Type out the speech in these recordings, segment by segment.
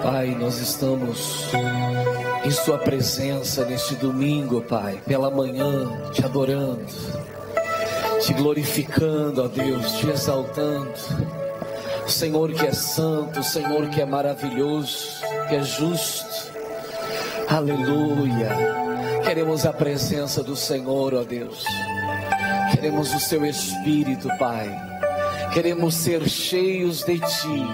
Pai, nós estamos em Sua presença neste domingo, Pai, pela manhã, te adorando, te glorificando, ó Deus, te exaltando. O Senhor que é santo, o Senhor que é maravilhoso, que é justo. Aleluia. Queremos a presença do Senhor, ó Deus. Queremos o Seu Espírito, Pai. Queremos ser cheios de Ti.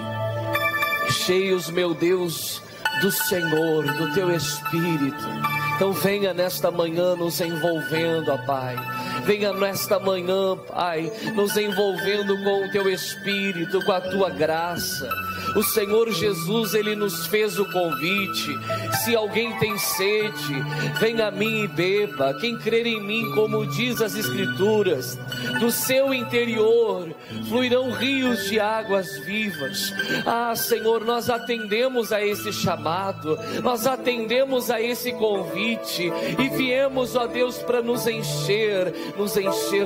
Cheios, meu Deus, do Senhor, do Teu Espírito. Então venha nesta manhã nos envolvendo, ó Pai. Venha nesta manhã, Pai, nos envolvendo com o Teu Espírito, com a Tua graça. O Senhor Jesus, Ele nos fez o convite. Se alguém tem sede, venha a mim e beba. Quem crer em mim, como diz as Escrituras, do seu interior fluirão rios de águas vivas. Ah, Senhor, nós atendemos a esse chamado, nós atendemos a esse convite e viemos, ó Deus, para nos encher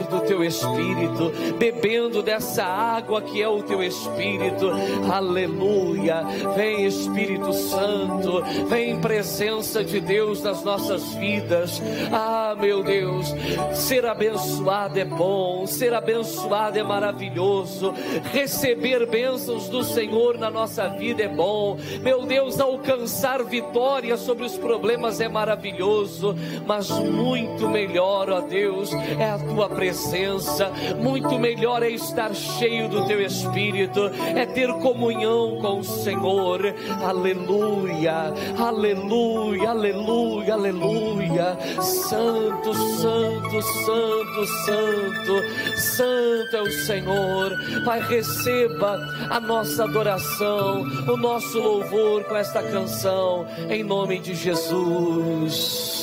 do Teu Espírito, bebendo dessa água que é o Teu Espírito. Aleluia. Vem Espírito Santo, vem presença de Deus nas nossas vidas. Ah, meu Deus, ser abençoado é bom, ser abençoado é maravilhoso, receber bênçãos do Senhor na nossa vida é bom. Meu Deus, alcançar vitória sobre os problemas é maravilhoso, mas muito melhor, ó Deus, é a Tua presença, muito melhor é estar cheio do Teu Espírito, é ter comunhão com o Senhor. Aleluia, aleluia, aleluia, aleluia. Santo, santo, santo, santo, santo é o Senhor. Pai, receba a nossa adoração, o nosso louvor com esta canção, em nome de Jesus.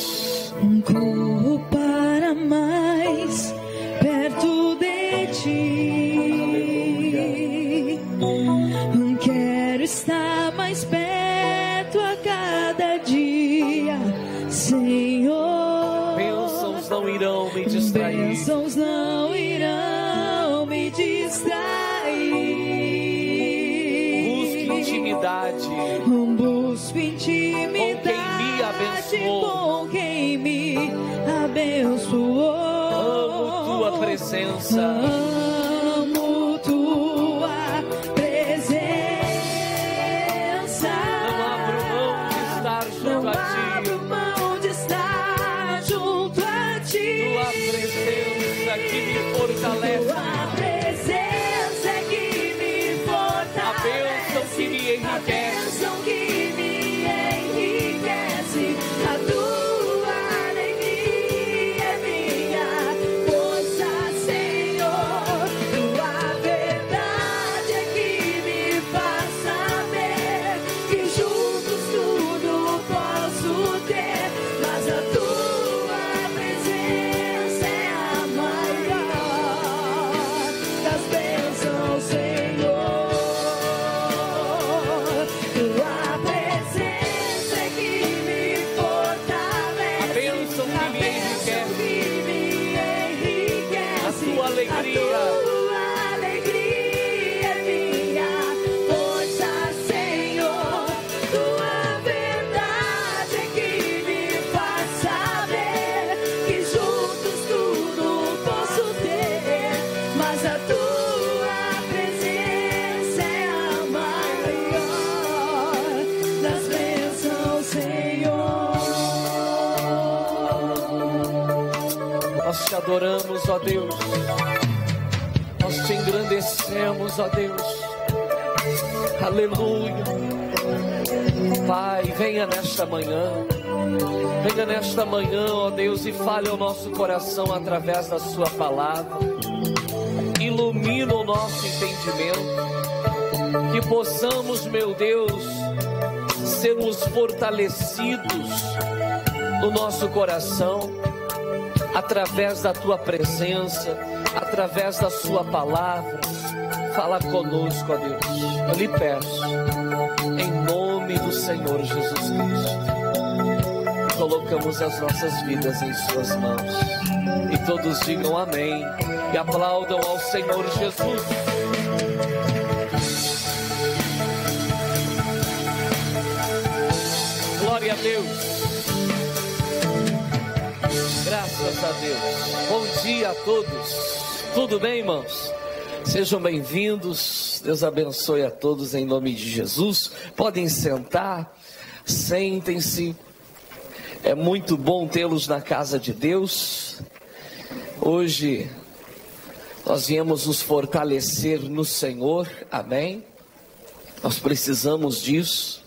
Corro para mais perto de Ti. Quero estar mais perto a cada dia, Senhor. Bênçãos não irão me distrair. Bênçãos não irão me distrair. Busque intimidade. Busco intimidade com quem me abençoou. Amo Tua presença. Amo Tua presença. Não abro mão de estar junto a Ti. Não abro mão de estar junto a Ti. Tua presença que me fortalece. Tua presença que me fortalece. A bênção que me enriquece. A bênção que me enriquece. A Tua alegria é minha força, Senhor. Tua verdade é que me faz saber que juntos tudo posso ter, mas a Tua presença é a maior das bênçãos, Senhor. Tua presença é que me fortalece. A bênção que me enriquece. A Tua alegria. A Tua alegria é minha força, Senhor. Tua verdade é que me faz saber que juntos tudo posso ter, mas a Tua presença é a maior das bênçãos, Senhor. Nós te adoramos, ó Deus. Nós te engrandecemos, ó Deus. Aleluia. Pai, venha nesta manhã. Venha nesta manhã, ó Deus, e fale ao nosso coração através da Sua palavra. Ilumina o nosso entendimento. Que possamos, meu Deus, sermos fortalecidos no nosso coração, através da Tua presença, através da Sua palavra. Fala conosco, ó Deus. Eu lhe peço, em nome do Senhor Jesus Cristo. Colocamos as nossas vidas em Suas mãos. E todos digam amém. E aplaudam ao Senhor Jesus. a Deus. Graças a Deus. Bom dia a todos. Tudo bem, irmãos? Sejam bem-vindos. Deus abençoe a todos em nome de Jesus. Podem sentar, sentem-se. É muito bom tê-los na casa de Deus. Hoje nós viemos nos fortalecer no Senhor, amém? Nós precisamos disso,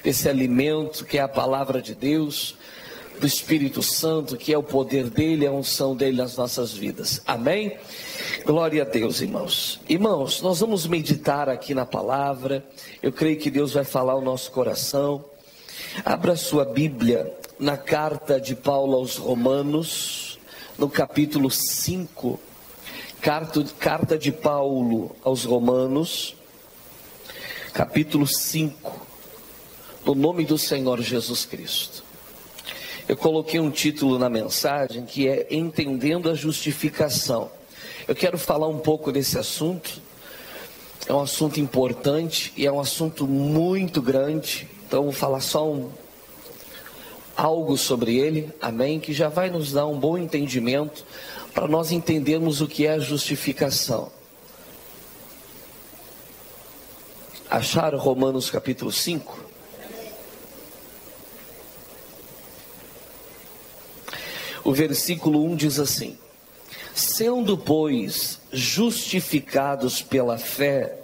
desse alimento que é a palavra de Deus, do Espírito Santo, que é o poder dele, a unção dele nas nossas vidas, amém? Glória a Deus, irmãos. Irmãos, nós vamos meditar aqui na palavra. Eu creio que Deus vai falar ao nosso coração. Abra sua Bíblia na carta de Paulo aos Romanos, no capítulo 5, carta de Paulo aos Romanos, capítulo 5, no nome do Senhor Jesus Cristo. Eu coloquei um título na mensagem que é Entendendo a Justificação. Eu quero falar um pouco desse assunto. É um assunto importante e é um assunto muito grande. Então vou falar só algo sobre ele, amém? Que já vai nos dar um bom entendimento para nós entendermos o que é a justificação. Acharam Romanos capítulo 5? O versículo 1 diz assim: sendo, pois, justificados pela fé,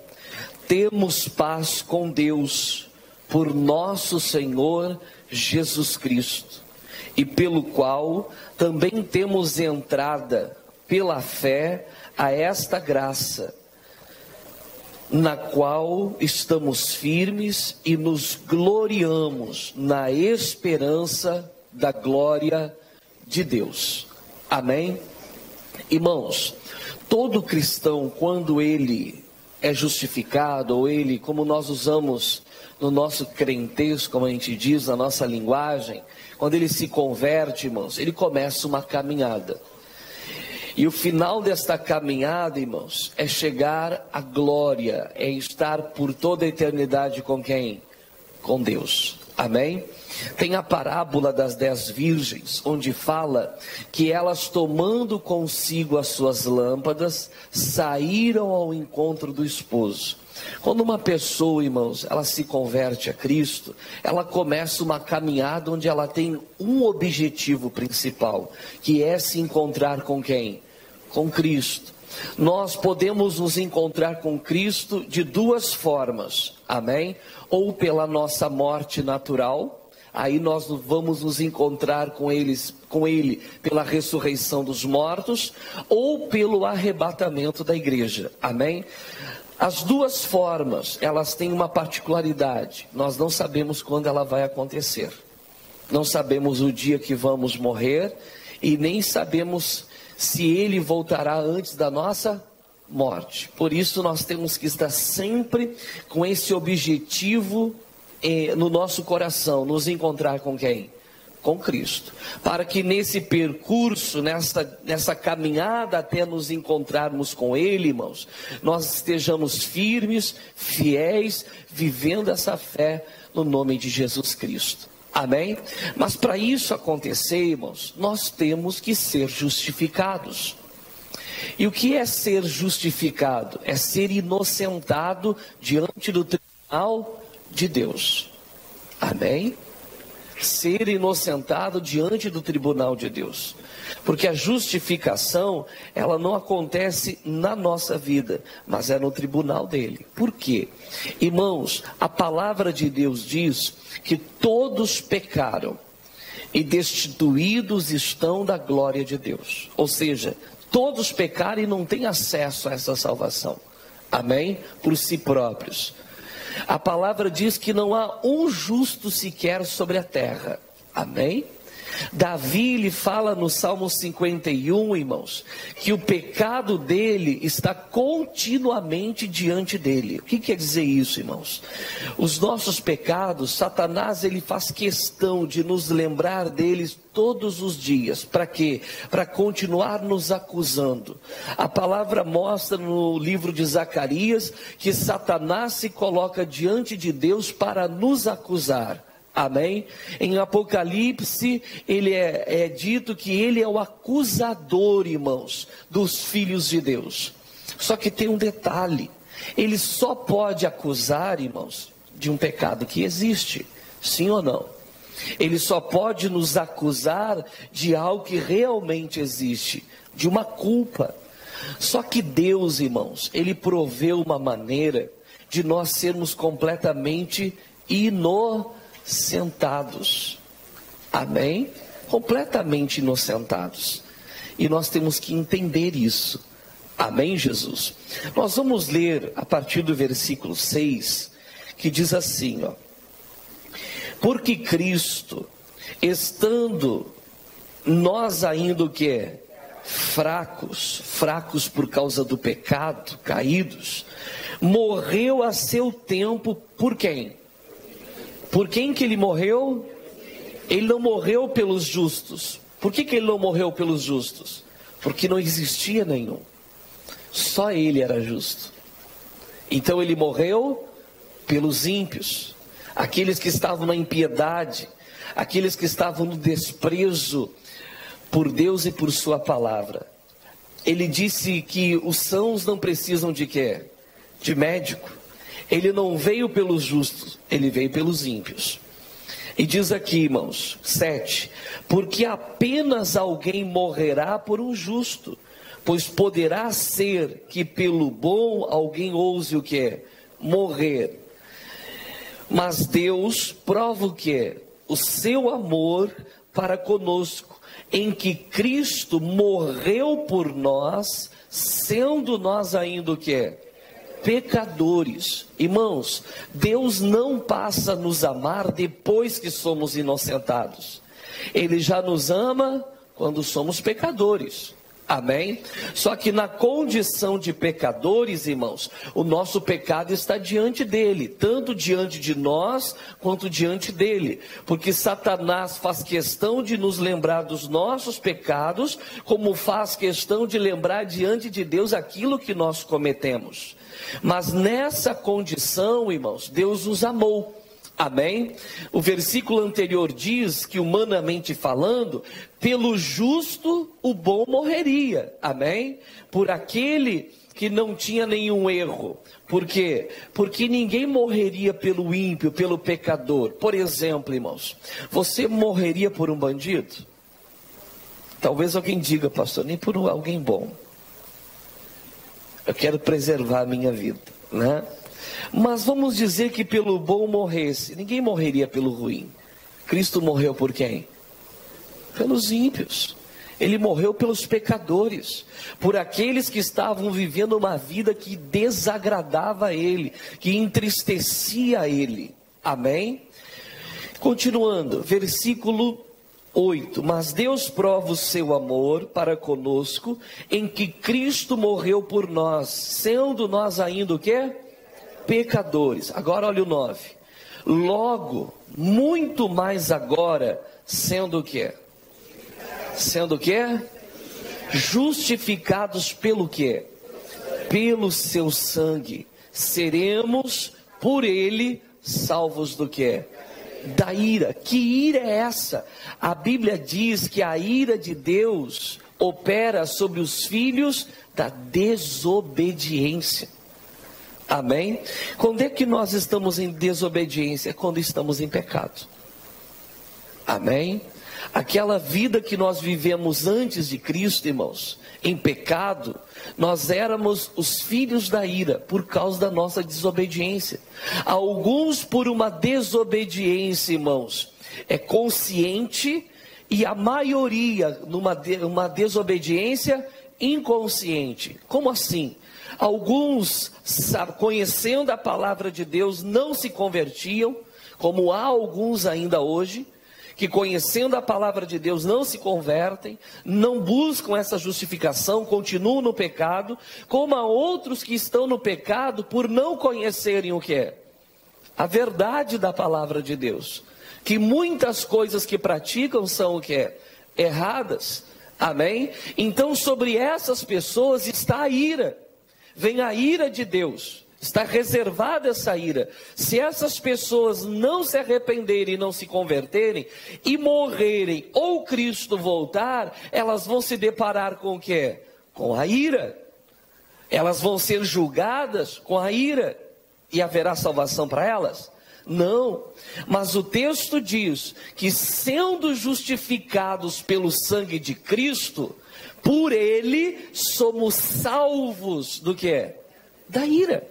temos paz com Deus, por nosso Senhor Jesus Cristo, e pelo qual também temos entrada pela fé a esta graça, na qual estamos firmes e nos gloriamos na esperança da glória de Deus. Amém? Irmãos, todo cristão, quando ele é justificado, ou ele, como nós usamos no nosso crentez, como a gente diz, na nossa linguagem, quando ele se converte, irmãos, ele começa uma caminhada. E o final desta caminhada, irmãos, é chegar à glória, é estar por toda a eternidade com quem? Com Deus. Amém? Tem a parábola das 10 virgens, onde fala que elas, tomando consigo as suas lâmpadas, saíram ao encontro do esposo. Quando uma pessoa, irmãos, ela se converte a Cristo, ela começa uma caminhada onde ela tem um objetivo principal, que é se encontrar com quem? Com Cristo. Nós podemos nos encontrar com Cristo de duas formas, amém? Ou pela nossa morte natural, aí nós vamos nos encontrar com Ele pela ressurreição dos mortos, ou pelo arrebatamento da igreja, amém? As duas formas, elas têm uma particularidade: nós não sabemos quando ela vai acontecer, não sabemos o dia que vamos morrer, e nem sabemos se Ele voltará antes da nossa morte. Por isso nós temos que estar sempre com esse objetivo no nosso coração, nos encontrar com quem? Com Cristo, para que nesse percurso, nessa caminhada até nos encontrarmos com Ele, irmãos, nós estejamos firmes, fiéis, vivendo essa fé no nome de Jesus Cristo, amém? Mas para isso acontecer, irmãos, nós temos que ser justificados. E o que é ser justificado? É ser inocentado diante do tribunal de Deus, amém? Ser inocentado diante do tribunal de Deus, porque a justificação, ela não acontece na nossa vida, mas é no tribunal dele. Por quê? Irmãos, a palavra de Deus diz que todos pecaram e destituídos estão da glória de Deus, ou seja, todos pecaram e não têm acesso a essa salvação, amém? Por si próprios. A palavra diz que não há um justo sequer sobre a terra, amém? Davi, ele fala no Salmo 51, irmãos, que o pecado dele está continuamente diante dele. O que quer dizer isso, irmãos? Os nossos pecados, Satanás, ele faz questão de nos lembrar deles todos os dias. Para quê? Para continuar nos acusando. A palavra mostra no livro de Zacarias que Satanás se coloca diante de Deus para nos acusar. Amém? Em Apocalipse, ele é dito que ele é o acusador, irmãos, dos filhos de Deus. Só que tem um detalhe: ele só pode acusar, irmãos, de um pecado que existe, sim ou não? Ele só pode nos acusar de algo que realmente existe, de uma culpa. Só que Deus, irmãos, ele proveu uma maneira de nós sermos completamente inocentados. Amém? Completamente inocentados. E nós temos que entender isso. Amém, Jesus? Nós vamos ler a partir do versículo 6, que diz assim, ó: porque Cristo, estando nós ainda o que? Fracos por causa do pecado, caídos, morreu a seu tempo por quem? Por quem que ele morreu? Ele não morreu pelos justos. Por que ele não morreu pelos justos? Porque não existia nenhum. Só ele era justo. Então ele morreu pelos ímpios, aqueles que estavam na impiedade, aqueles que estavam no desprezo por Deus e por sua palavra. Ele disse que os sãos não precisam de quê? De médico. Ele não veio pelos justos, ele veio pelos ímpios. E diz aqui, irmãos, 7, porque apenas alguém morrerá por um justo, pois poderá ser que pelo bom alguém ouse o que? Morrer. Mas Deus prova o que? O seu amor para conosco, em que Cristo morreu por nós, sendo nós ainda o que? Pecadores. Irmãos, Deus não passa a nos amar depois que somos inocentados. Ele já nos ama quando somos pecadores. Amém? Só que na condição de pecadores, irmãos, o nosso pecado está diante dele, tanto diante de nós, quanto diante dele, porque Satanás faz questão de nos lembrar dos nossos pecados, como faz questão de lembrar diante de Deus aquilo que nós cometemos. Mas nessa condição, irmãos, Deus nos amou. Amém? O versículo anterior diz que, humanamente falando, pelo justo o bom morreria. Amém? Por aquele que não tinha nenhum erro. Por quê? Porque ninguém morreria pelo ímpio, pelo pecador. Por exemplo, irmãos, você morreria por um bandido? Talvez alguém diga, pastor, nem por alguém bom. Eu quero preservar a minha vida, né? Mas vamos dizer que pelo bom morresse. Ninguém morreria pelo ruim. Cristo morreu por quem? Pelos ímpios. Ele morreu pelos pecadores, por aqueles que estavam vivendo uma vida que desagradava a ele, que entristecia a ele. Amém? Continuando, versículo 8, mas Deus prova o seu amor para conosco, em que Cristo morreu por nós, sendo nós ainda o quê? Pecadores. Agora olha o 9. Logo, muito mais agora, sendo o quê? Sendo o quê? Justificados pelo quê? Pelo seu sangue, seremos por ele salvos do quê? Da ira. Que ira é essa? A Bíblia diz que a ira de Deus opera sobre os filhos da desobediência. Amém? Quando é que nós estamos em desobediência? É quando estamos em pecado. Amém? Aquela vida que nós vivemos antes de Cristo, irmãos, em pecado, nós éramos os filhos da ira por causa da nossa desobediência. Alguns por uma desobediência, irmãos, é consciente, e a maioria numa desobediência inconsciente. Como assim? Alguns, conhecendo a palavra de Deus, não se convertiam, como há alguns ainda hoje, que conhecendo a palavra de Deus não se convertem, não buscam essa justificação, continuam no pecado, como há outros que estão no pecado por não conhecerem o que é a verdade da palavra de Deus, que muitas coisas que praticam são o que é erradas. Amém? Então sobre essas pessoas está a ira, vem a ira de Deus, Está reservada essa ira. Se essas pessoas não se arrependerem e não se converterem e morrerem ou Cristo voltar, elas vão se deparar com o quê? Com a ira. Elas vão ser julgadas com a ira. E haverá salvação para elas? Não. Mas o texto diz que sendo justificados pelo sangue de Cristo, por ele somos salvos do quê? Da ira.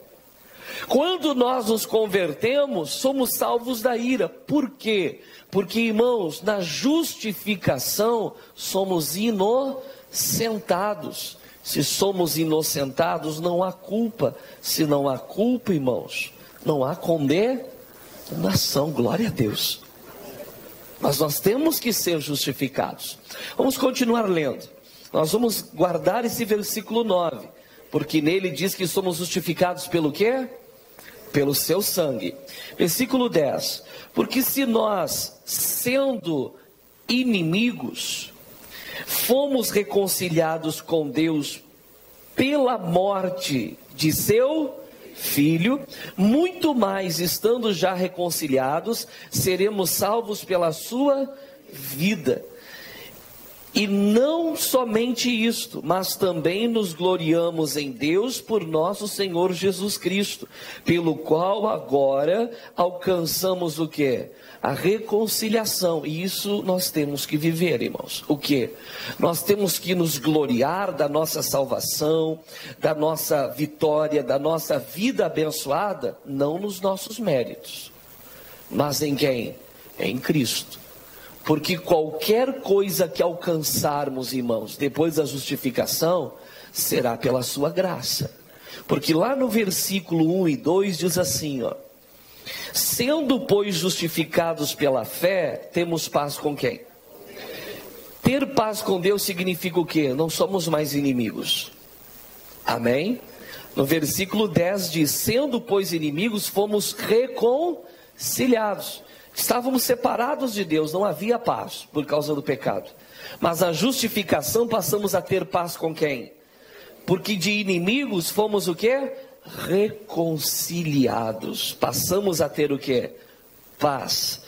Quando nós nos convertemos, somos salvos da ira. Por quê? Porque, irmãos, na justificação somos inocentados. Se somos inocentados, não há culpa. Se não há culpa, irmãos, não há condenação. Glória a Deus. Mas nós temos que ser justificados. Vamos continuar lendo. Nós vamos guardar esse versículo 9. Porque nele diz que somos justificados pelo quê? Pelo seu sangue. Versículo 10. Porque se nós, sendo inimigos, fomos reconciliados com Deus pela morte de seu Filho, muito mais, estando já reconciliados, seremos salvos pela sua vida. E não somente isto, mas também nos gloriamos em Deus por nosso Senhor Jesus Cristo, pelo qual agora alcançamos o quê? A reconciliação. E isso nós temos que viver, irmãos. O quê? Nós temos que nos gloriar da nossa salvação, da nossa vitória, da nossa vida abençoada, não nos nossos méritos, mas em quem? Em Cristo. Porque qualquer coisa que alcançarmos, irmãos, depois da justificação, será pela sua graça. Porque lá no versículo 1 e 2 diz assim, ó: sendo, pois, justificados pela fé, temos paz com quem? Ter paz com Deus significa o quê? Não somos mais inimigos. Amém? No versículo 10 diz, sendo, pois, inimigos, fomos reconciliados. Estávamos separados de Deus, não havia paz por causa do pecado. Mas a justificação passamos a ter paz com quem? Porque de inimigos fomos o quê? Reconciliados. Passamos a ter o quê? Paz.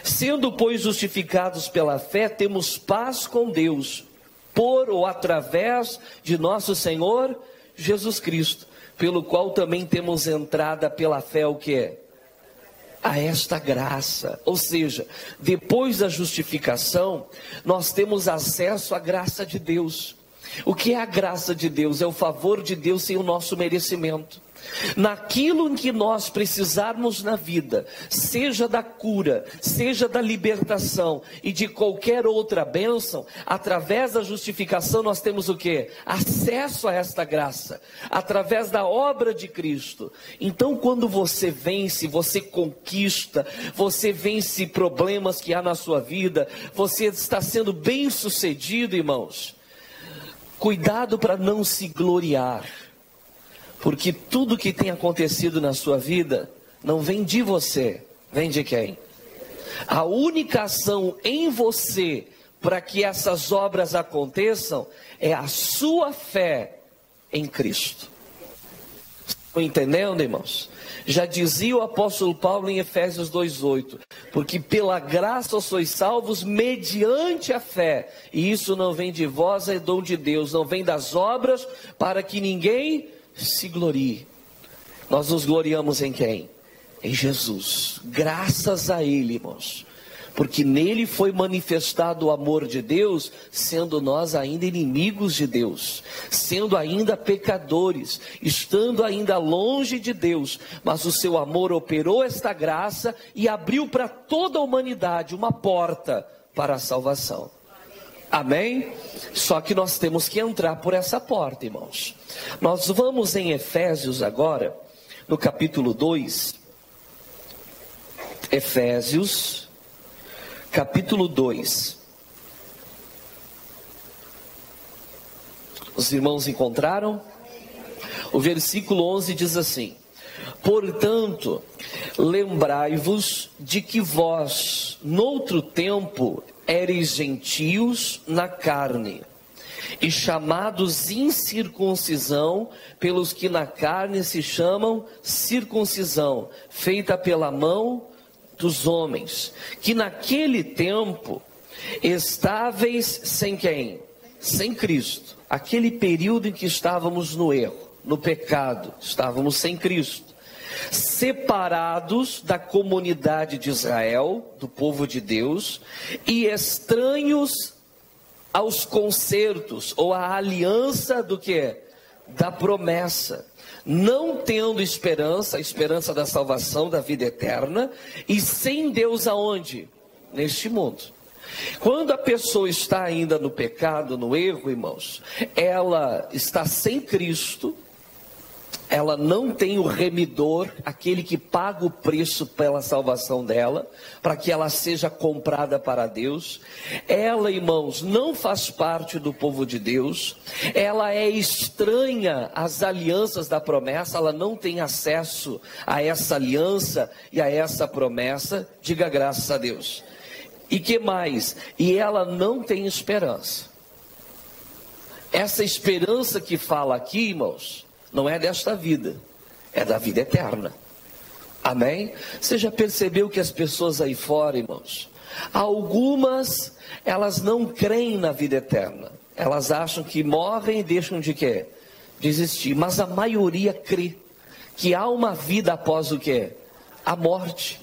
Sendo, pois, justificados pela fé, temos paz com Deus, por ou através de nosso Senhor Jesus Cristo, pelo qual também temos entrada pela fé o quê? A esta graça. Ou seja, depois da justificação, nós temos acesso à graça de Deus. O que é a graça de Deus? É o favor de Deus sem o nosso merecimento. Naquilo em que nós precisarmos na vida, seja da cura, seja da libertação e de qualquer outra bênção, através da justificação nós temos o quê? Acesso a esta graça, através da obra de Cristo. Então quando você vence, você conquista, você vence problemas que há na sua vida, você está sendo bem sucedido, irmãos. Cuidado para não se gloriar. Porque tudo que tem acontecido na sua vida não vem de você, vem de quem? A única ação em você para que essas obras aconteçam é a sua fé em Cristo. Estão entendendo, irmãos? Já dizia o apóstolo Paulo em Efésios 2:8, porque pela graça sois salvos mediante a fé, e isso não vem de vós, é dom de Deus, não vem das obras para que ninguém se glorie. Nós nos gloriamos em quem? Em Jesus, graças a Ele, irmãos, porque nele foi manifestado o amor de Deus, sendo nós ainda inimigos de Deus, sendo ainda pecadores, estando ainda longe de Deus, mas o seu amor operou esta graça e abriu para toda a humanidade uma porta para a salvação. Amém? Só que nós temos que entrar por essa porta, irmãos. Nós vamos em Efésios agora, no capítulo 2. Efésios, capítulo 2. Os irmãos encontraram? O versículo 11 diz assim: portanto, lembrai-vos de que vós, noutro tempo, éreis gentios na carne, e chamados incircuncisão pelos que na carne se chamam circuncisão, feita pela mão dos homens, que naquele tempo estáveis sem quem? Sem Cristo. Aquele período em que estávamos no erro, no pecado, estávamos sem Cristo, separados da comunidade de Israel, do povo de Deus, e estranhos aos concertos, ou à aliança do que? Da promessa, não tendo esperança, a esperança da salvação, da vida eterna, e sem Deus aonde? Neste mundo. Quando a pessoa está ainda no pecado, no erro, irmãos, ela está sem Cristo, ela não tem o remidor, aquele que paga o preço pela salvação dela, para que ela seja comprada para Deus. Ela, irmãos, não faz parte do povo de Deus, ela é estranha às alianças da promessa, ela não tem acesso a essa aliança e a essa promessa, diga graças a Deus. E que mais? E ela não tem esperança. Essa esperança que fala aqui, irmãos, não é desta vida, é da vida eterna. Amém? Você já percebeu que as pessoas aí fora, irmãos, algumas, elas não creem na vida eterna. Elas acham que morrem e deixam de quê? De existir. Mas a maioria crê que há uma vida após o quê? A morte.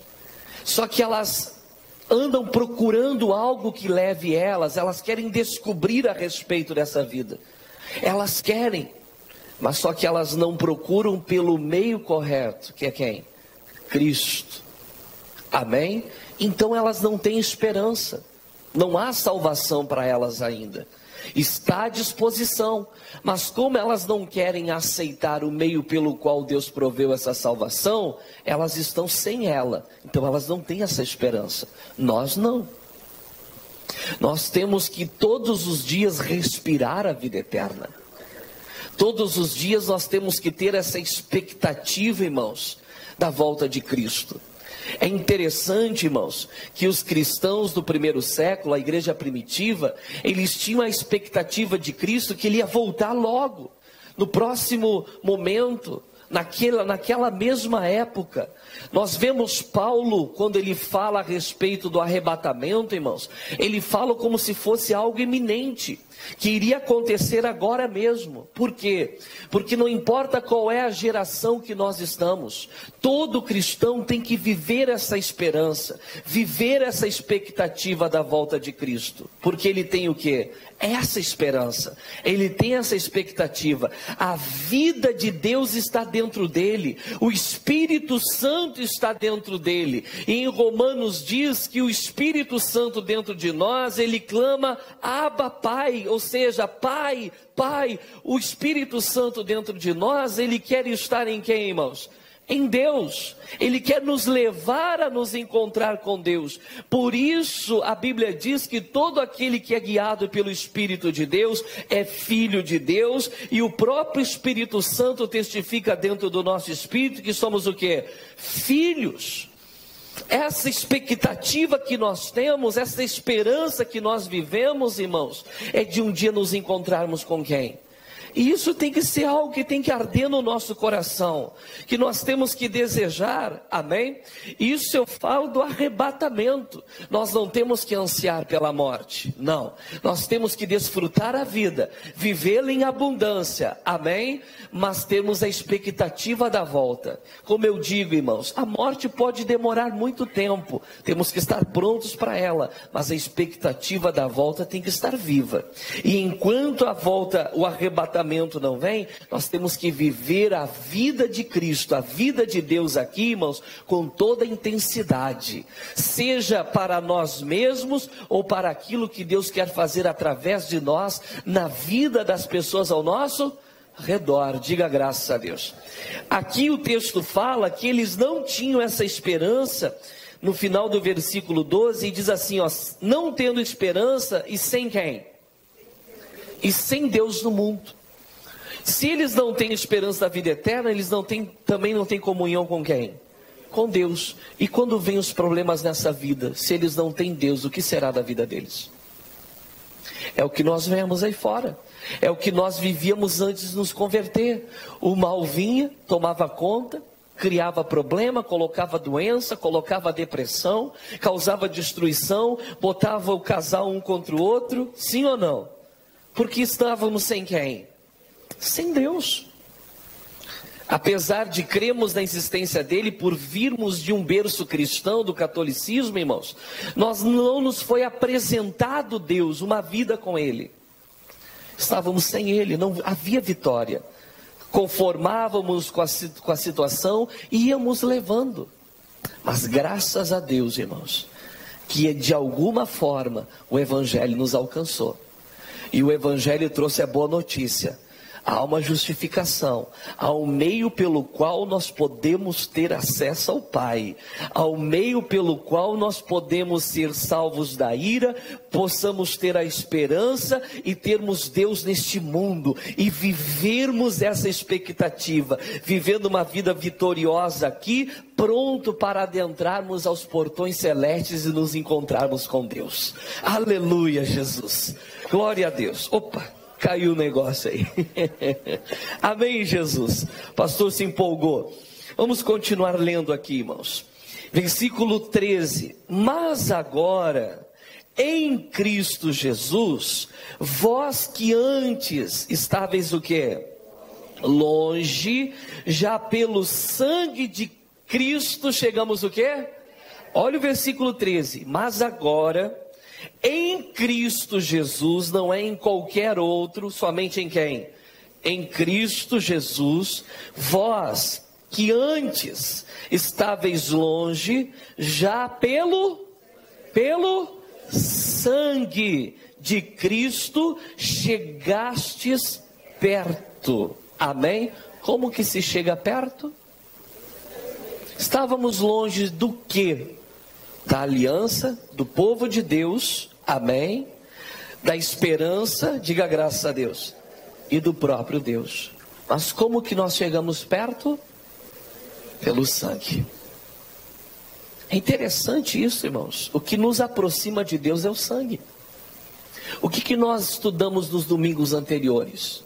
Só que elas andam procurando algo que leve elas querem descobrir a respeito dessa vida. Elas querem, mas só que elas não procuram pelo meio correto, que é quem? Cristo. Amém? Então elas não têm esperança, não há salvação para elas ainda. Está à disposição, mas como elas não querem aceitar o meio pelo qual Deus proveu essa salvação, elas estão sem ela, então elas não têm essa esperança. Nós não. Nós temos que todos os dias respirar a vida eterna. Todos os dias nós temos que ter essa expectativa, irmãos, da volta de Cristo. É interessante, irmãos, que os cristãos do primeiro século, a igreja primitiva, eles tinham a expectativa de Cristo que ele ia voltar logo, no próximo momento, naquela mesma época. Nós vemos Paulo, quando ele fala a respeito do arrebatamento, irmãos, ele fala como se fosse algo iminente, que iria acontecer agora mesmo. Por quê? Porque não importa qual é a geração que nós estamos, todo cristão tem que viver essa esperança, viver essa expectativa da volta de Cristo, porque ele tem o quê? Essa esperança, ele tem essa expectativa, a vida de Deus está dentro dele, o Espírito Santo está dentro dele, e em Romanos diz que o Espírito Santo dentro de nós, ele clama, Abba, Pai, ou seja, Pai, Pai, o Espírito Santo dentro de nós, ele quer estar em quem, irmãos? Em Deus, ele quer nos levar a nos encontrar com Deus. Por isso a Bíblia diz que todo aquele que é guiado pelo Espírito de Deus é filho de Deus, e o próprio Espírito Santo testifica dentro do nosso espírito que somos o quê? Filhos. Essa expectativa que nós temos, essa esperança que nós vivemos, irmãos, é de um dia nos encontrarmos com quem? E isso tem que ser algo que tem que arder no nosso coração, que nós temos que desejar, amém? Isso eu falo do arrebatamento. Nós não temos que ansiar pela morte, não. Nós temos que desfrutar a vida, vivê-la em abundância, amém? Mas temos a expectativa da volta. Como eu digo, irmãos, a morte pode demorar muito tempo, temos que estar prontos para ela, mas a expectativa da volta tem que estar viva. E enquanto a volta, o arrebatamento não vem, nós temos que viver a vida de Cristo, a vida de Deus aqui, irmãos, com toda a intensidade, seja para nós mesmos ou para aquilo que Deus quer fazer através de nós, na vida das pessoas ao nosso redor. Diga graças a Deus. Aqui o texto fala que eles não tinham essa esperança. No final do versículo 12 diz assim, ó, não tendo esperança e sem quem? E sem Deus no mundo. Se eles não têm esperança da vida eterna, eles também não têm comunhão com quem? Com Deus. E quando vêm os problemas nessa vida, se eles não têm Deus, o que será da vida deles? É o que nós vemos aí fora. É o que nós vivíamos antes de nos converter. O mal vinha, tomava conta, criava problema, colocava doença, colocava depressão, causava destruição, botava o casal um contra o outro, sim ou não? Porque estávamos sem quem? Sem Deus. Apesar de crermos na existência dele, por virmos de um berço cristão, do catolicismo, irmãos, nós não nos foi apresentado Deus, uma vida com ele. Estávamos sem ele, não havia vitória. Conformávamos com a situação e íamos levando. Mas graças a Deus, irmãos, que de alguma forma o Evangelho nos alcançou. E o Evangelho trouxe a boa notícia. Há uma justificação, há um meio pelo qual nós podemos ter acesso ao Pai, há um meio pelo qual nós podemos ser salvos da ira, possamos ter a esperança e termos Deus neste mundo e vivermos essa expectativa, vivendo uma vida vitoriosa aqui, pronto para adentrarmos aos portões celestes e nos encontrarmos com Deus. Aleluia, Jesus, glória a Deus. Opa! Caiu o negócio aí. Amém, Jesus. Pastor se empolgou. Vamos continuar lendo aqui, irmãos. Versículo 13. Mas agora, em Cristo Jesus, vós que antes estáveis o quê? Longe, já pelo sangue de Cristo chegamos o quê? Olha o versículo 13. Mas agora, em Cristo Jesus, não é em qualquer outro, somente em quem? Em Cristo Jesus, vós que antes estáveis longe, já pelo sangue de Cristo chegastes perto. Amém? Como que se chega perto? Estávamos longe do quê? Da aliança, do povo de Deus, amém, da esperança, diga graças a Deus, e do próprio Deus. Mas como que nós chegamos perto? Pelo sangue. É interessante isso, irmãos. O que nos aproxima de Deus é o sangue. O que nós estudamos nos domingos anteriores?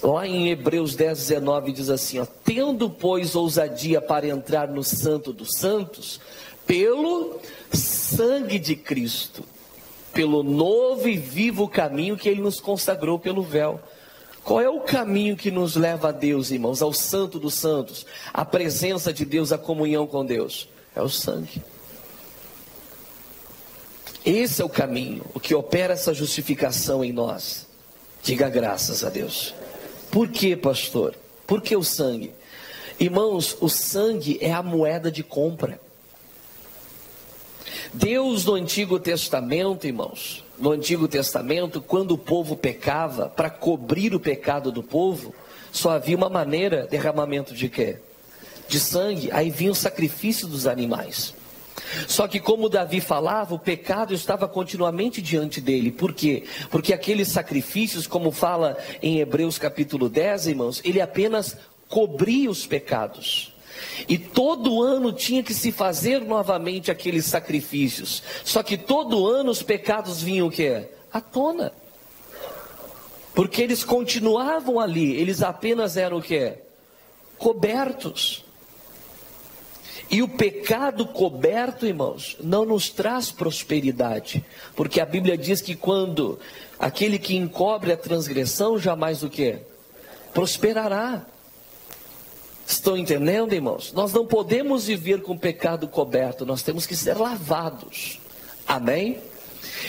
Lá em Hebreus 10, 19 diz assim, ó, tendo pois ousadia para entrar no santo dos santos, pelo sangue de Cristo, pelo novo e vivo caminho que ele nos consagrou pelo véu. Qual é o caminho que nos leva a Deus, irmãos, ao santo dos santos, a presença de Deus, a comunhão com Deus? É o sangue. Esse é o caminho, o que opera essa justificação em nós. Diga graças a Deus. Por que, pastor? Por que o sangue? Irmãos, o sangue é a moeda de compra. Deus no Antigo Testamento, irmãos, no Antigo Testamento, quando o povo pecava, para cobrir o pecado do povo, só havia uma maneira, derramamento de quê? De sangue. Aí vinha o sacrifício dos animais. Só que como Davi falava, o pecado estava continuamente diante dele. Por quê? Porque aqueles sacrifícios, como fala em Hebreus capítulo 10, irmãos, ele apenas cobria os pecados. E todo ano tinha que se fazer novamente aqueles sacrifícios. Só que todo ano os pecados vinham o quê? À tona. Porque eles continuavam ali, eles apenas eram o quê? Cobertos. E o pecado coberto, irmãos, não nos traz prosperidade. Porque a Bíblia diz que quando aquele que encobre a transgressão, jamais o quê? Prosperará. Estão entendendo, irmãos? Nós não podemos viver com o pecado coberto, nós temos que ser lavados. Amém?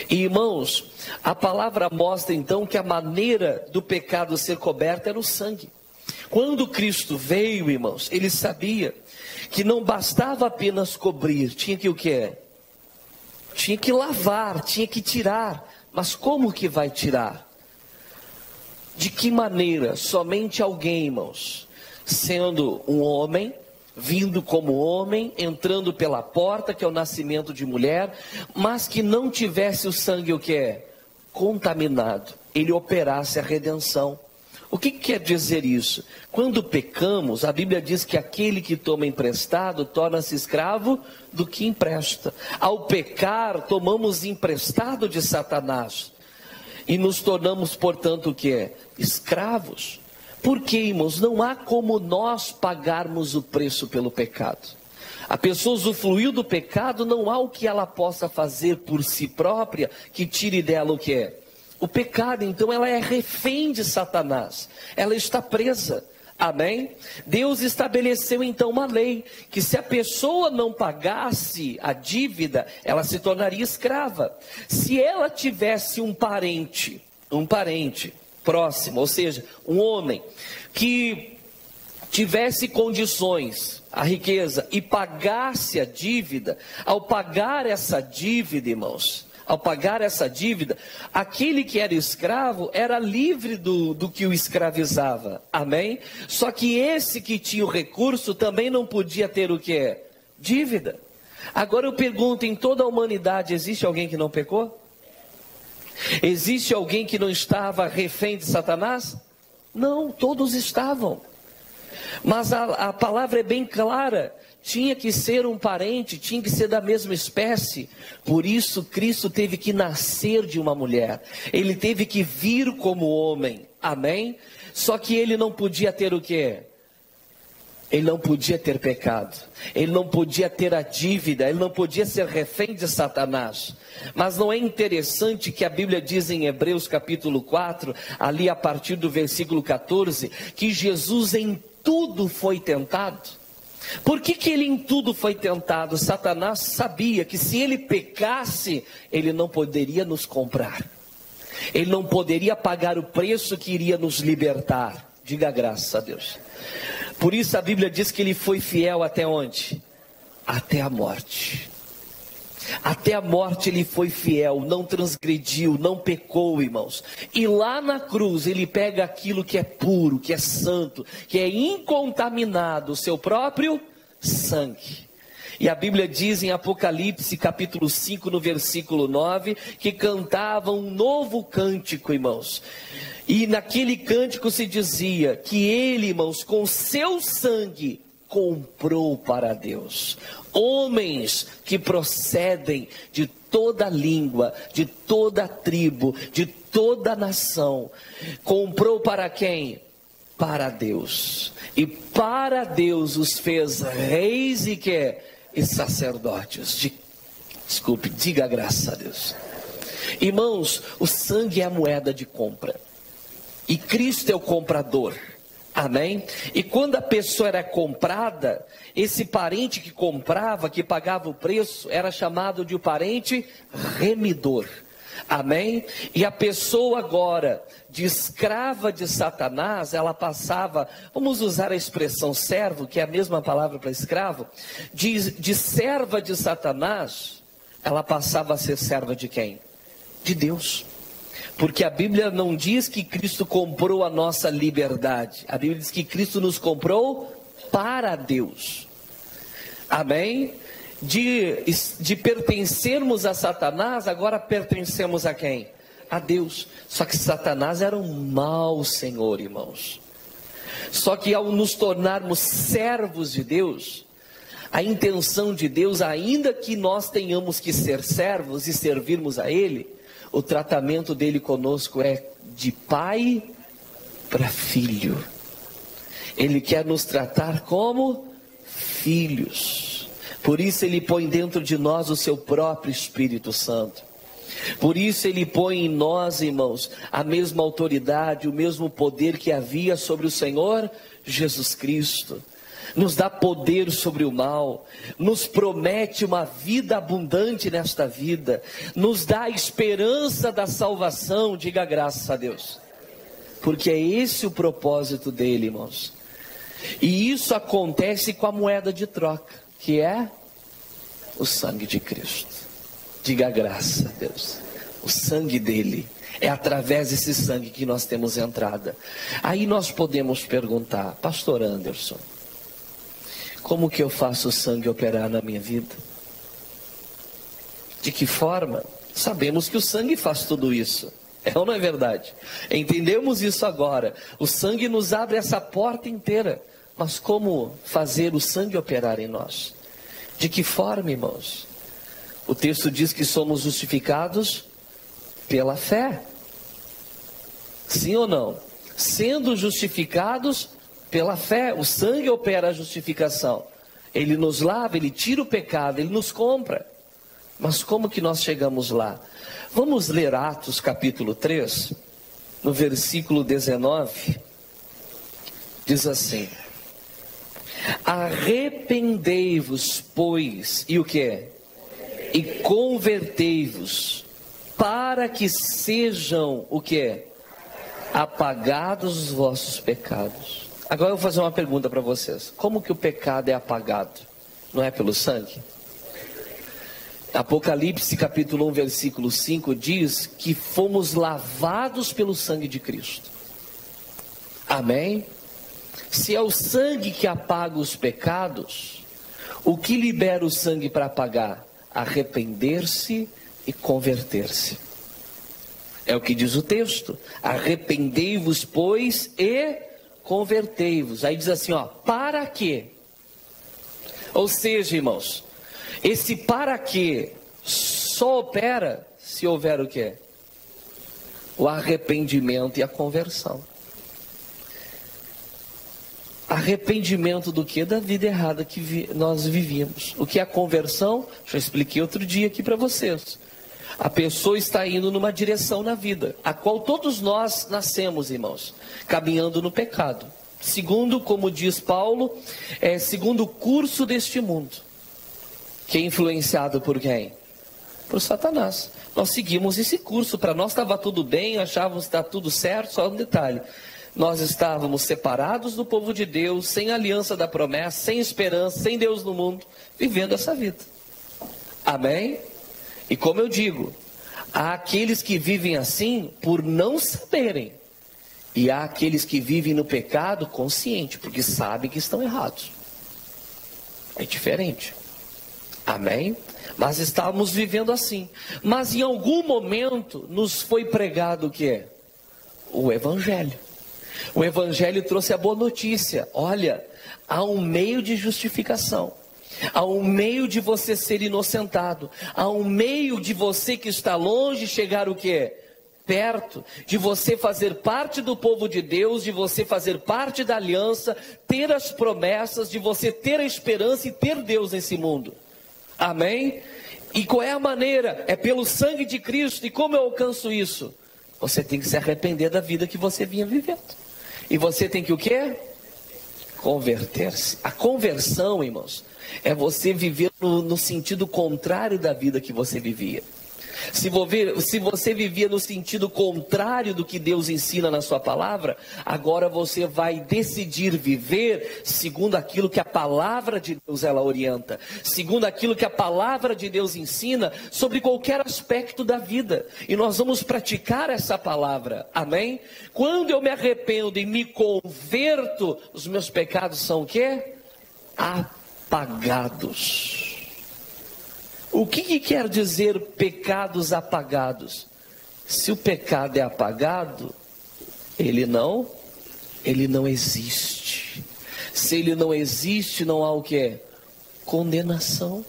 E, irmãos, a palavra mostra então que a maneira do pecado ser coberto era o sangue. Quando Cristo veio, irmãos, ele sabia que não bastava apenas cobrir, tinha que o quê? Tinha que lavar, tinha que tirar. Mas como que vai tirar? De que maneira? Somente alguém, irmãos, sendo um homem, vindo como homem, entrando pela porta, que é o nascimento de mulher, mas que não tivesse o sangue o que é? Contaminado, ele operasse a redenção. O que quer dizer isso? Quando pecamos, a Bíblia diz que aquele que toma emprestado torna-se escravo do que empresta. Ao pecar, tomamos emprestado de Satanás. E nos tornamos, portanto, o que é? Escravos. Porque, irmãos, não há como nós pagarmos o preço pelo pecado. A pessoa usufruiu do pecado, não há o que ela possa fazer por si própria que tire dela o que é? O pecado. Então ela é refém de Satanás, ela está presa. Amém? Deus estabeleceu então uma lei, que se a pessoa não pagasse a dívida, ela se tornaria escrava. Se ela tivesse um parente próximo, ou seja, um homem que tivesse condições, a riqueza, e pagasse a dívida, ao pagar essa dívida, irmãos, aquele que era escravo era livre do que o escravizava, amém? Só que esse que tinha o recurso também não podia ter o que é? Dívida. Agora eu pergunto, em toda a humanidade existe alguém que não pecou? Existe alguém que não estava refém de Satanás? Não, todos estavam. Mas a palavra é bem clara, tinha que ser um parente, tinha que ser da mesma espécie. Por isso Cristo teve que nascer de uma mulher, ele teve que vir como homem, amém? Só que ele não podia ter o quê? Ele não podia ter pecado, ele não podia ter a dívida, ele não podia ser refém de Satanás. Mas não é interessante que a Bíblia diz em Hebreus capítulo 4, ali a partir do versículo 14, que Jesus em tudo foi tentado? Por que ele em tudo foi tentado? Satanás sabia que se ele pecasse, ele não poderia nos comprar, ele não poderia pagar o preço que iria nos libertar. Diga graças a Deus. Por isso a Bíblia diz que ele foi fiel até onde? Até a morte. Até a morte ele foi fiel, não transgrediu, não pecou, irmãos. E lá na cruz ele pega aquilo que é puro, que é santo, que é incontaminado, o seu próprio sangue. E a Bíblia diz em Apocalipse capítulo 5, no versículo 9, que cantavam um novo cântico, irmãos. E naquele cântico se dizia que ele, irmãos, com seu sangue comprou para Deus homens que procedem de toda língua, de toda tribo, de toda nação. Comprou para quem? Para Deus. E para Deus os fez reis e sacerdotes. Diga graças a Deus. Irmãos, o sangue é a moeda de compra. E Cristo é o comprador. Amém? E quando a pessoa era comprada, esse parente que comprava, que pagava o preço, era chamado de o parente remidor. Amém? E a pessoa agora, de escrava de Satanás, ela passava, vamos usar a expressão servo, que é a mesma palavra para escravo, de serva de Satanás, ela passava a ser serva de quem? De Deus. Porque a Bíblia não diz que Cristo comprou a nossa liberdade. A Bíblia diz que Cristo nos comprou para Deus. Amém? De pertencermos a Satanás, agora pertencemos a quem? A Deus. Só que Satanás era um mau senhor, irmãos. Só que ao nos tornarmos servos de Deus, a intenção de Deus, ainda que nós tenhamos que ser servos e servirmos a Ele, o tratamento dele conosco é de pai para filho. Ele quer nos tratar como filhos. Por isso ele põe dentro de nós o seu próprio Espírito Santo. Por isso ele põe em nós, irmãos, a mesma autoridade, o mesmo poder que havia sobre o Senhor Jesus Cristo. Nos dá poder sobre o mal, nos promete uma vida abundante nesta vida, nos dá a esperança da salvação. Diga graças a Deus, porque é esse o propósito dele, irmãos. E isso acontece com a moeda de troca, que é o sangue de Cristo. Diga graças a Deus, o sangue dele. É através desse sangue que nós temos entrada. Aí nós podemos perguntar, pastor Anderson, como que eu faço o sangue operar na minha vida? De que forma? Sabemos que o sangue faz tudo isso. É ou não é verdade? Entendemos isso agora. O sangue nos abre essa porta inteira. Mas como fazer o sangue operar em nós? De que forma, irmãos? O texto diz que somos justificados pela fé. Sim ou não? Sendo justificados pela fé, o sangue opera a justificação. Ele nos lava, ele tira o pecado, ele nos compra. Mas como que nós chegamos lá? Vamos ler Atos capítulo 3, no versículo 19. Diz assim: arrependei-vos, pois, e o que é? E convertei-vos, para que sejam, o que é? Apagados os vossos pecados. Agora eu vou fazer uma pergunta para vocês. Como que o pecado é apagado? Não é pelo sangue? Apocalipse capítulo 1, versículo 5 diz que fomos lavados pelo sangue de Cristo. Amém? Se é o sangue que apaga os pecados, o que libera o sangue para apagar? Arrepender-se e converter-se. É o que diz o texto. Arrependei-vos, pois, e convertei-vos. Aí diz assim, ó, para quê? Ou seja, irmãos, esse para quê só opera se houver o quê? O arrependimento e a conversão. Arrependimento do quê? Da vida errada que nós vivíamos. O que é a conversão? Já expliquei outro dia aqui para vocês. A pessoa está indo numa direção na vida, a qual todos nós nascemos, irmãos, caminhando no pecado. Segundo, como diz Paulo, segundo o curso deste mundo. Que é influenciado por quem? Por Satanás. Nós seguimos esse curso, para nós estava tudo bem, achávamos que está tudo certo, só um detalhe. Nós estávamos separados do povo de Deus, sem aliança da promessa, sem esperança, sem Deus no mundo, vivendo essa vida. Amém? E como eu digo, há aqueles que vivem assim por não saberem. E há aqueles que vivem no pecado consciente, porque sabem que estão errados. É diferente. Amém? Mas estávamos vivendo assim. Mas em algum momento nos foi pregado o que? O Evangelho. O Evangelho trouxe a boa notícia. Olha, há um meio de justificação. Há um meio de você ser inocentado. Há um meio de você que está longe chegar o que? Perto. De você fazer parte do povo de Deus, de você fazer parte da aliança, ter as promessas, de você ter a esperança e ter Deus nesse mundo. Amém? E qual é a maneira? É pelo sangue de Cristo. E como eu alcanço isso? Você tem que se arrepender da vida que você vinha vivendo. E você tem que o quê? Converter-se. A conversão, irmãos, é você viver no sentido contrário da vida que você vivia. Se você vivia no sentido contrário do que Deus ensina na sua palavra, agora você vai decidir viver segundo aquilo que a palavra de Deus ela orienta, segundo aquilo que a palavra de Deus ensina sobre qualquer aspecto da vida. E nós vamos praticar essa palavra. Amém? Quando eu me arrependo e me converto, os meus pecados são o quê? Apagados. O que quer dizer pecados apagados? Se o pecado é apagado, ele não existe. Se ele não existe, não há o que? Condenação.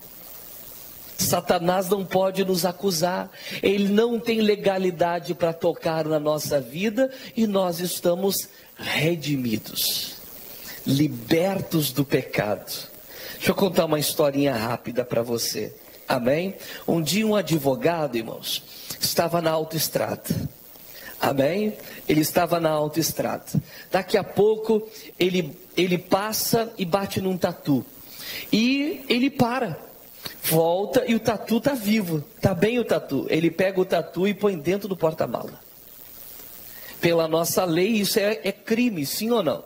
Satanás não pode nos acusar. Ele não tem legalidade para tocar na nossa vida e nós estamos redimidos, libertos do pecado. Deixa eu contar uma historinha rápida para você. Amém? Um dia um advogado, irmãos, estava na autoestrada. Amém? Ele estava na autoestrada. Daqui a pouco ele passa e bate num tatu. E ele para, volta e o tatu está vivo. Está bem o tatu. Ele pega o tatu e põe dentro do porta-mala. Pela nossa lei isso é crime, sim ou não?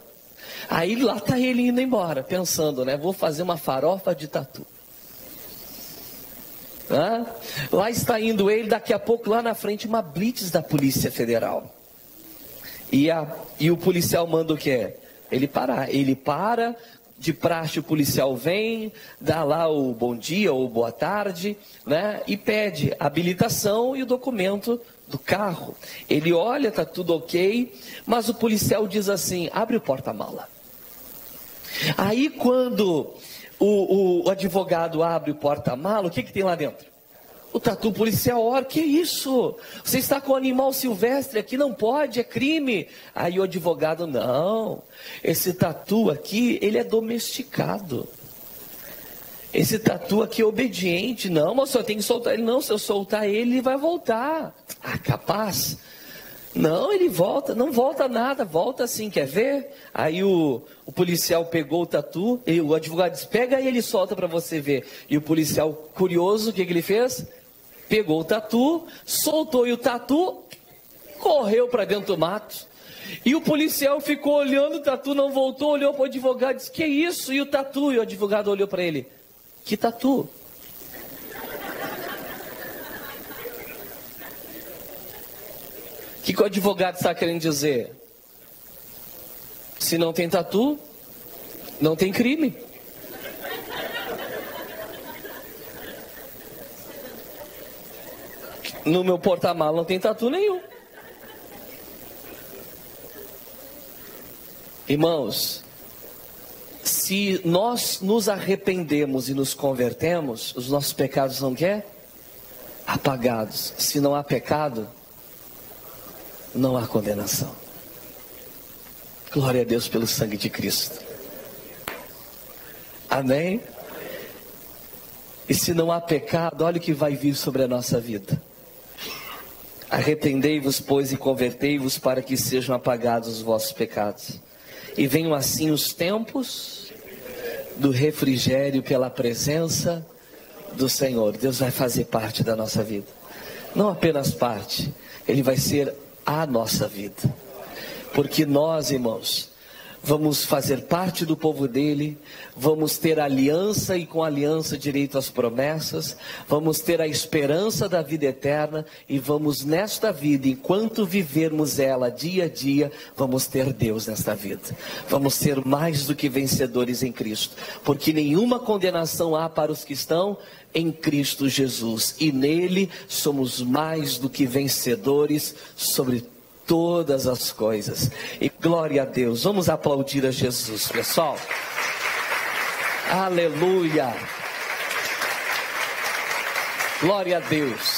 Aí lá está ele indo embora, pensando, né? Vou fazer uma farofa de tatu. Lá está indo ele, daqui a pouco lá na frente uma blitz da Polícia Federal. E o policial manda o quê? Ele parar. Ele para, de praxe o policial vem, dá lá o bom dia ou boa tarde, né? E pede a habilitação e o documento do carro. Ele olha, tá tudo ok, mas o policial diz assim, abre o porta-mala. Aí quando o advogado abre o porta-mala, o que tem lá dentro? O tatu policial, ó, que isso? Você está com animal silvestre aqui, não pode, é crime. Aí o advogado, não, esse tatu aqui, ele é domesticado. Esse tatu aqui é obediente. Não, mas o senhor tem que soltar ele. Não, se eu soltar ele, ele vai voltar. Ah, capaz? Não, ele volta, não volta nada, volta assim, quer ver? Aí o policial pegou o tatu, e o advogado disse, pega e ele solta para você ver. E o policial, curioso, o que ele fez? Pegou o tatu, soltou e o tatu correu para dentro do mato. E o policial ficou olhando o tatu, não voltou, olhou para o advogado e disse, que isso? E o tatu? E o advogado olhou para ele, que tatu? O que o advogado está querendo dizer? Se não tem tatu, não tem crime. No meu porta-malas não tem tatu nenhum. Irmãos, se nós nos arrependemos e nos convertemos, os nossos pecados são o quê? Apagados. Se não há pecado, não há condenação. Glória a Deus pelo sangue de Cristo. Amém? E se não há pecado, olha o que vai vir sobre a nossa vida. Arrependei-vos, pois, e convertei-vos para que sejam apagados os vossos pecados. E venham assim os tempos do refrigério pela presença do Senhor. Deus vai fazer parte da nossa vida. Não apenas parte, Ele vai ser a nossa vida. Porque nós, irmãos, vamos fazer parte do povo dele, vamos ter aliança e com aliança direito às promessas, vamos ter a esperança da vida eterna e vamos nesta vida, enquanto vivermos ela dia a dia, vamos ter Deus nesta vida. Vamos ser mais do que vencedores em Cristo, porque nenhuma condenação há para os que estão em Cristo Jesus, e nele somos mais do que vencedores sobre todas as coisas. E glória a Deus. Vamos aplaudir a Jesus, pessoal. Aleluia. Glória a Deus.